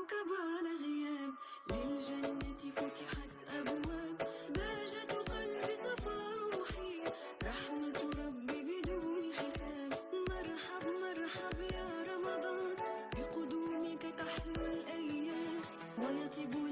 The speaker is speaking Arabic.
رحمتك بعد غياب، للجنة فتحت أبواب، بهجة قلبي صفى روحي، رحمة ربي بدون حساب. مرحب مرحب يا رمضان، بقدومك تحلو الأيام، ويطيب